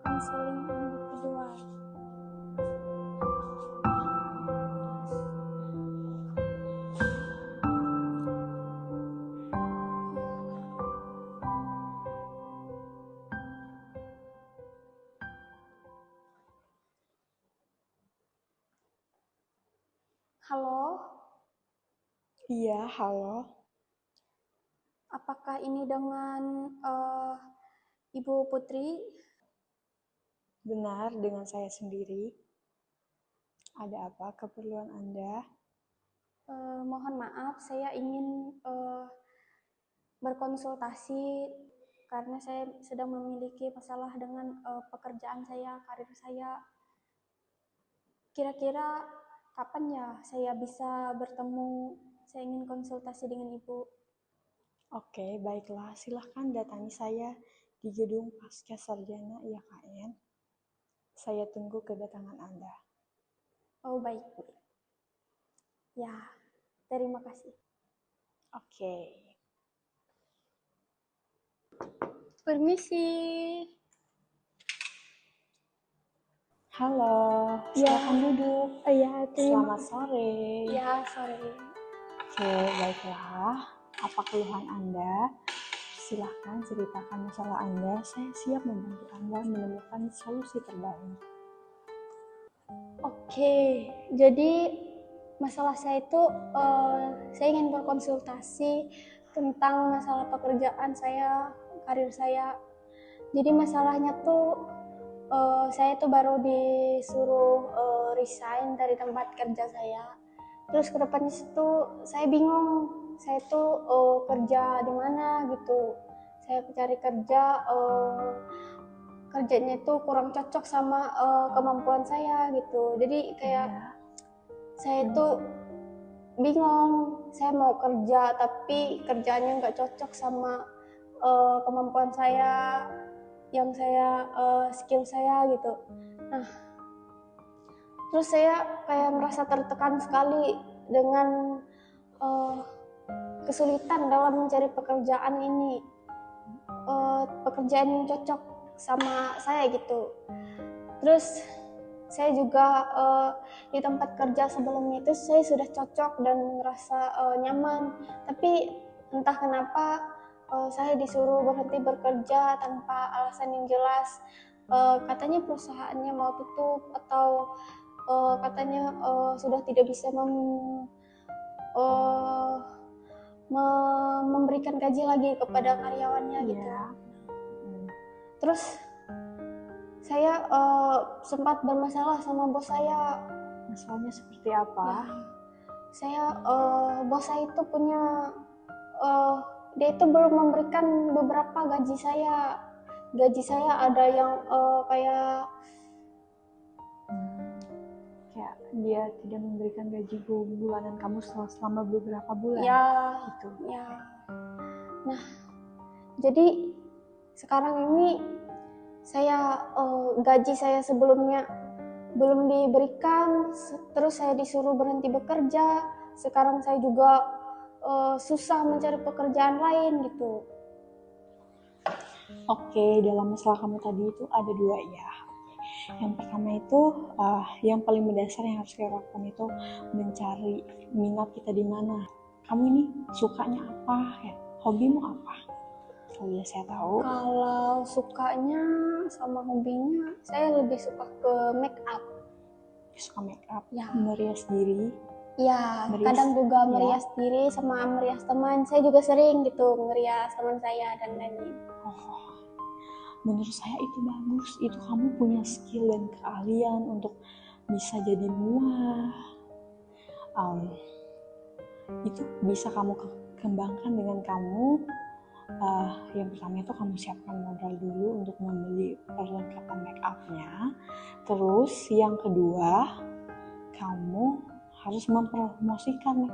konseling individual. Halo, Iya, halo. apakah ini dengan Ibu Putri? Benar, dengan saya sendiri. Ada apa keperluan Anda? Mohon maaf, saya ingin berkonsultasi karena saya sedang memiliki masalah dengan pekerjaan saya, karir saya. Kira-kira kapan ya saya bisa bertemu? Saya ingin konsultasi dengan Ibu. Oke, baiklah. Silahkan datangi saya di gedung Pasca Sarjana IAKN. Saya tunggu kedatangan Anda. Oh, baik, Bu. Ya, terima kasih. Oke. Permisi. Halo, Ya. silakan duduk. Ya, Selamat sore. Ya, sore. Oke, baiklah. Apa keluhan Anda? Silahkan ceritakan masalah Anda. Saya siap membantu Anda menemukan solusi terbaik. Oke, jadi masalah saya itu saya ingin berkonsultasi tentang masalah pekerjaan saya, karir saya. Jadi masalahnya tuh saya tuh baru disuruh resign dari tempat kerja saya. Terus kedepannya itu saya bingung, saya tuh kerja di mana gitu. Saya cari kerja, kerjanya itu kurang cocok sama kemampuan saya gitu. Jadi kayak saya itu bingung, saya mau kerja tapi kerjanya nggak cocok sama kemampuan saya, yang saya skill saya gitu. Nah, terus saya kayak merasa tertekan sekali dengan kesulitan dalam mencari pekerjaan ini, pekerjaan yang cocok sama saya gitu. Terus saya juga di tempat kerja sebelumnya itu saya sudah cocok dan merasa nyaman, tapi entah kenapa saya disuruh berhenti bekerja tanpa alasan yang jelas. Katanya perusahaannya mau tutup atau katanya sudah tidak bisa memberikan gaji lagi kepada karyawannya gitu. Terus saya sempat bermasalah sama bos saya. Masalahnya seperti apa? Ya, bos saya itu punya dia itu belum memberikan beberapa gaji saya. Gaji saya ada yang kayak dia tidak memberikan gaji bulanan kamu selama beberapa bulan. Ya, gitu. Ya. Nah, jadi sekarang ini saya gaji saya sebelumnya belum diberikan, terus saya disuruh berhenti bekerja. Sekarang saya juga susah mencari pekerjaan lain gitu. Oke, dalam masalah kamu tadi itu ada dua ya. Yang pertama itu yang paling mendasar yang harus kita lakukan itu mencari minat kita di mana. Kamu ini sukanya apa ya? Hobimu apa? Kalau ya saya tahu. Kalau sukanya sama hobinya, saya lebih suka ke make up. Suka make up, ya. Merias diri. Ya, kadang juga merias diri sama merias teman. Saya juga sering gitu merias teman saya dan lain-lain. Menurut saya itu bagus. Itu kamu punya skill dan keahlian untuk bisa jadi muah. Itu bisa kamu kembangkan dengan kamu. Yang pertama itu kamu siapkan modal dulu untuk membeli perlengkapan make up-nya. Terus yang kedua, kamu harus mempromosikan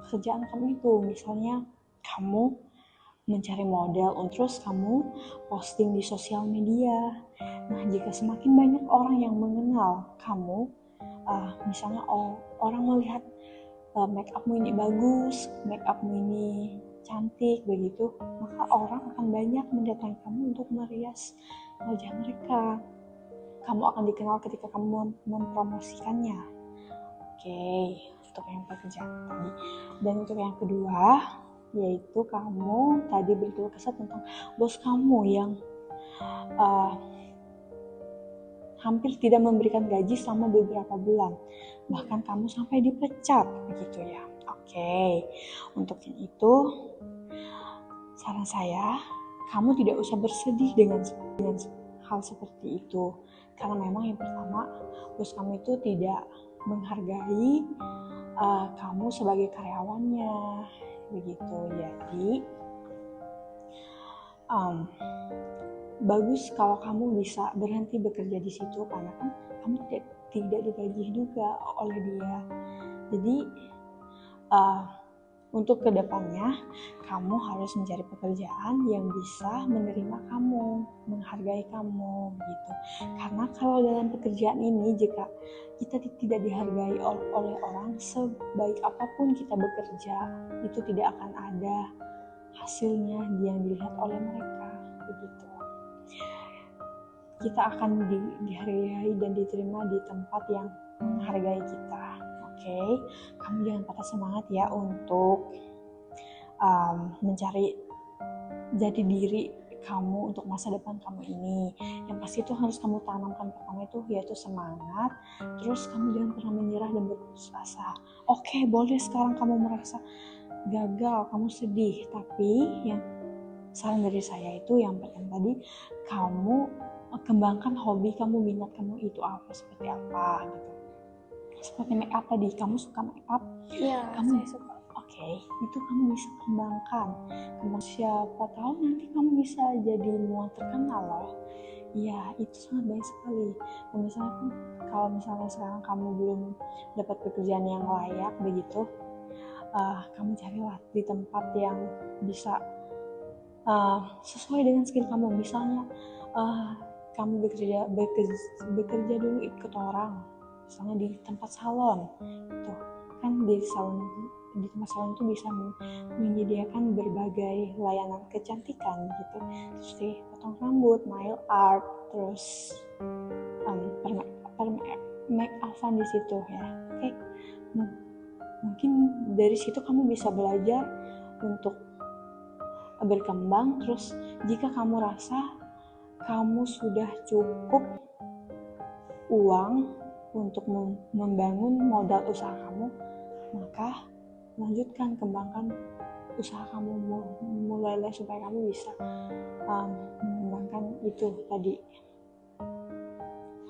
pekerjaan kamu itu. Misalnya kamu mencari model, terus kamu posting di sosial media. Nah, jika semakin banyak orang yang mengenal kamu, misalnya orang melihat make upmu ini bagus, make upmu ini cantik begitu, maka orang akan banyak mendatangi kamu untuk merias wajah mereka. Kamu akan dikenal ketika kamu mempromosikannya. Oke, untuk yang pekerjaan tadi. Dan untuk yang kedua, yaitu kamu tadi berkeluh kesah tentang bos kamu yang hampir tidak memberikan gaji selama beberapa bulan. Bahkan kamu sampai dipecat, begitu ya. Oke, untuk yang itu, saran saya, kamu tidak usah bersedih dengan hal seperti itu. Karena memang yang pertama, bos kamu itu tidak menghargai kamu sebagai karyawannya, begitu. Jadi, bagus kalau kamu bisa berhenti bekerja di situ, karena kan kamu tidak digaji juga oleh dia. Jadi untuk kedepannya kamu harus mencari pekerjaan yang bisa menerima kamu, menghargai kamu gitu. Karena kalau dalam pekerjaan ini, jika kita tidak dihargai oleh orang, sebaik apapun kita bekerja, itu tidak akan ada hasilnya yang dilihat oleh mereka, begitu. Kita akan dihargai dan diterima di tempat yang menghargai kita. Oke, kamu jangan patah semangat ya untuk mencari jati diri kamu untuk masa depan kamu ini. Yang pasti itu harus kamu tanamkan pertama itu yaitu semangat. Terus kamu jangan pernah menyerah dan berputus asa. Oke, boleh sekarang kamu merasa gagal, kamu sedih, tapi yang saran dari saya itu yang pertama tadi, kamu kembangkan hobi kamu, minat kamu itu apa, seperti apa gitu. Seperti make up tadi, kamu suka make up? Iya, Kamu saya suka. Oke, itu kamu bisa kembangkan. Siapa tahu nanti kamu bisa jadi muang terkenal loh. Iya, itu sangat baik sekali. Kalau misalnya sekarang kamu belum dapat pekerjaan yang layak begitu, kamu carilah di tempat yang bisa sesuai dengan skill kamu. Misalnya kamu bekerja dulu ikut orang, misalnya di tempat salon itu kan, di tempat salon itu bisa menyediakan berbagai layanan kecantikan gitu, terus potong rambut, nail art, terus make up-an di situ ya. Oke, mungkin dari situ kamu bisa belajar untuk berkembang. Terus jika kamu rasa kamu sudah cukup uang untuk membangun modal usaha kamu, maka lanjutkan, kembangkan usaha kamu, mulailah supaya kamu bisa mengembangkan itu tadi,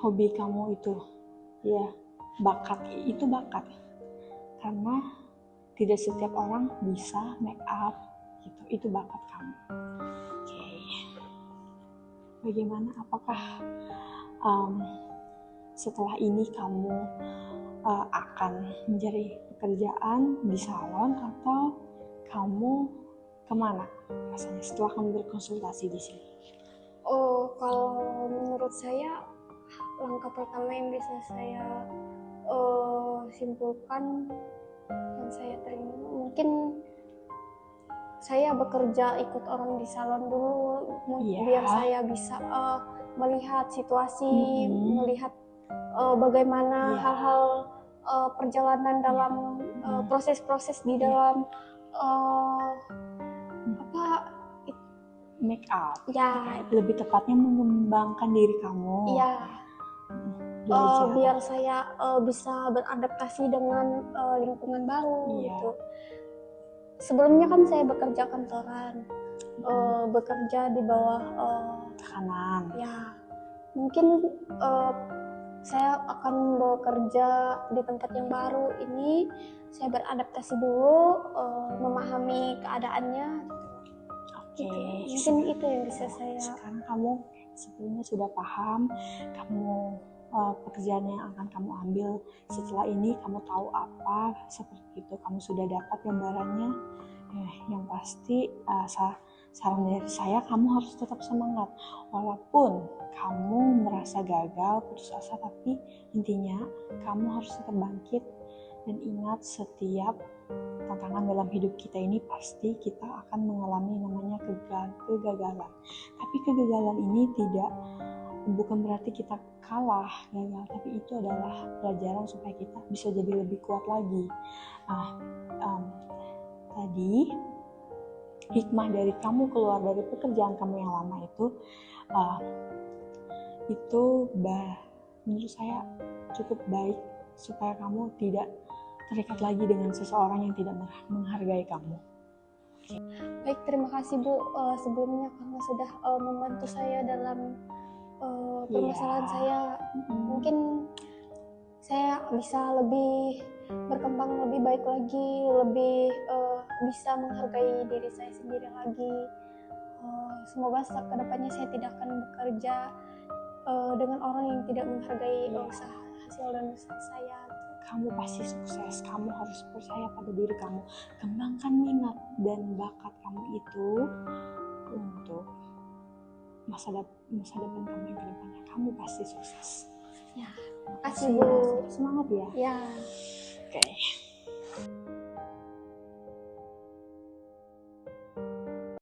hobi kamu itu ya, bakat karena tidak setiap orang bisa make up gitu, itu bakat kamu. Oke. Bagaimana, apakah setelah ini kamu akan mencari pekerjaan di salon atau kamu kemana rasanya setelah kamu berkonsultasi di sini? Kalau menurut saya langkah pertama yang bisa saya simpulkan yang saya terima, mungkin saya bekerja ikut orang di salon dulu, biar saya bisa melihat situasi, melihat bagaimana hal-hal perjalanan dalam proses-proses di dalam make up. Ya, lebih tepatnya mengembangkan diri kamu. Iya. Biar saya bisa beradaptasi dengan lingkungan baru gitu. Sebelumnya kan saya bekerja kantoran, bekerja di bawah tekanan. Ya, mungkin saya akan bekerja di tempat yang baru ini. Saya beradaptasi dulu, memahami keadaannya. Oke. Mungkin itu yang bisa saya. Sekarang kamu sebelumnya sudah paham kamu pekerjaan yang akan kamu ambil setelah ini, kamu tahu apa seperti itu, kamu sudah dapat gambarannya. Yang pasti saran dari saya, kamu harus tetap semangat walaupun kamu merasa gagal, putus asa, tapi intinya kamu harus tetap bangkit dan ingat, setiap tantangan dalam hidup kita ini pasti kita akan mengalami namanya kegagalan. Tapi kegagalan ini bukan berarti kita kalah, gagal, tapi itu adalah pelajaran supaya kita bisa jadi lebih kuat lagi. Tadi hikmah dari kamu keluar dari pekerjaan kamu yang lama itu menurut saya cukup baik supaya kamu tidak terikat lagi dengan seseorang yang tidak menghargai kamu. Baik, terima kasih Bu sebelumnya karena sudah membantu saya dalam permasalahan saya. Mungkin saya bisa lebih berkembang lebih baik lagi, lebih bisa menghargai diri saya sendiri lagi. Semoga kedepannya saya tidak akan bekerja dengan orang yang tidak menghargai hasil dan usaha saya. Kamu pasti sukses, kamu harus percaya pada diri kamu, kembangkan minat dan bakat kamu itu untuk masa depan kamu yang kedepannya. Kamu pasti sukses. Ya, makasih Bu. Semangat ya. Ya. Oke.